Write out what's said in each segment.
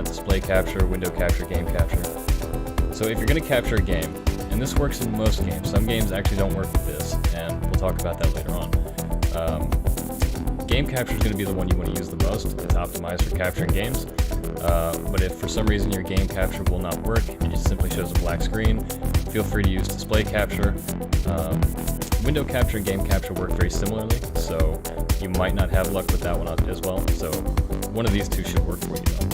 Display capture, window capture, game capture. So if you're going to capture a game, and this works in most games, some games actually don't work with this, and we'll talk about that later on. Game capture is going to be the one you want to use the most. It's optimized for capturing games. But if for some reason your game capture will not work, it just simply shows a black screen, feel free to use display capture. Window capture and game capture work very similarly, so you might not have luck with that one as well. So one of these two should work for you though.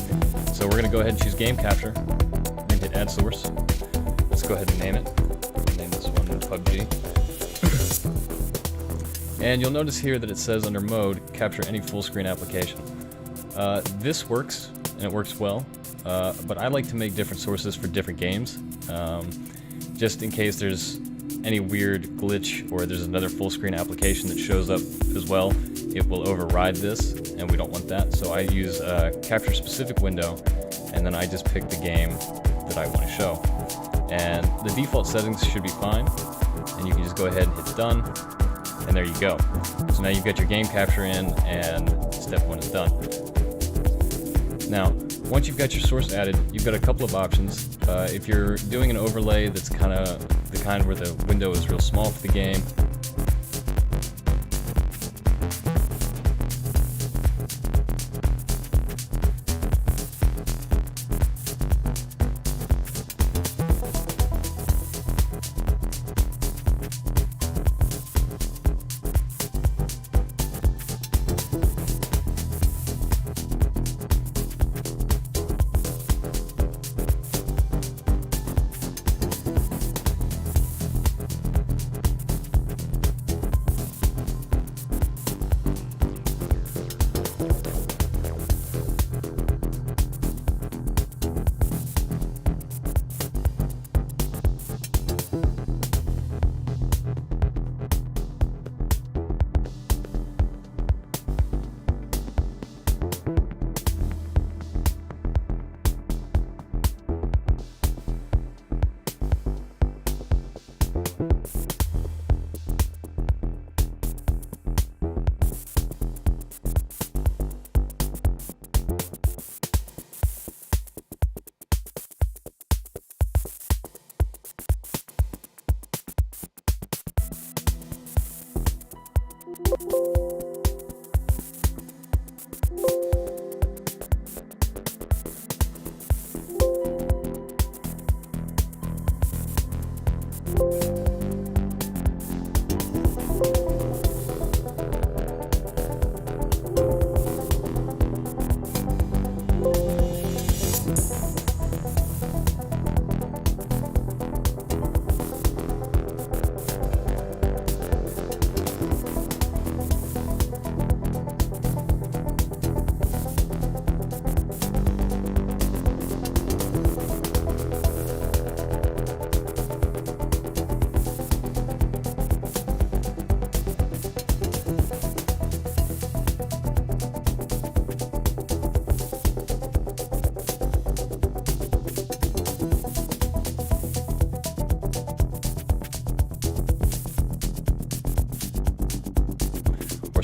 So we're going to go ahead and choose game capture and hit add source. Let's go ahead and name it. Name this one PUBG. And you'll notice here that it says under mode, capture any full screen application. This works, and it works well, but I like to make different sources for different games, just in case there's any weird glitch or there's another full screen application that shows up as well. It will override this, and we don't want that, so I use a capture specific window, and then I just pick the game that I want to show. And the default settings should be fine, and you can just go ahead and hit done, and there you go. So now you've got your game capture in, and step one is done. Now, once you've got your source added, you've got a couple of options. If you're doing an overlay that's kind of the kind where the window is real small for the game,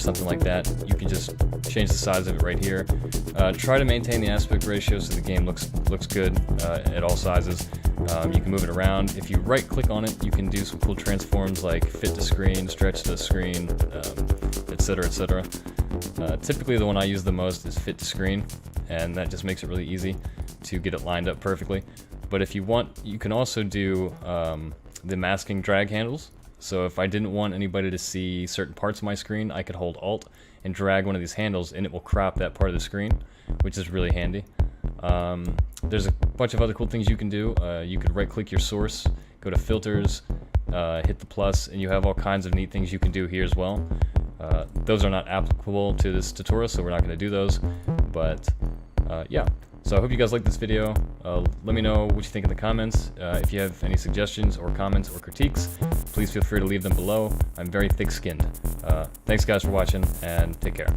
something like that, you can just change the size of it right here. Try to maintain the aspect ratio so the game looks good at all sizes. You can move it around. If you right click on it, you can do some cool transforms like fit to screen, stretch to screen, etc, etc. Typically the one I use the most is fit to screen, and that just makes it really easy to get it lined up perfectly. But if you want, you can also do the masking drag handles. So if I didn't want anybody to see certain parts of my screen, I could hold Alt and drag one of these handles and it will crop that part of the screen, which is really handy. There's a bunch of other cool things you can do. You could right click your source, go to filters, hit the plus, and you have all kinds of neat things you can do here as well. Those are not applicable to this tutorial, so we're not going to do those, but yeah. So I hope you guys liked this video. Let me know what you think in the comments. If you have any suggestions or comments or critiques, please feel free to leave them below. I'm very thick-skinned. Thanks guys for watching, and take care.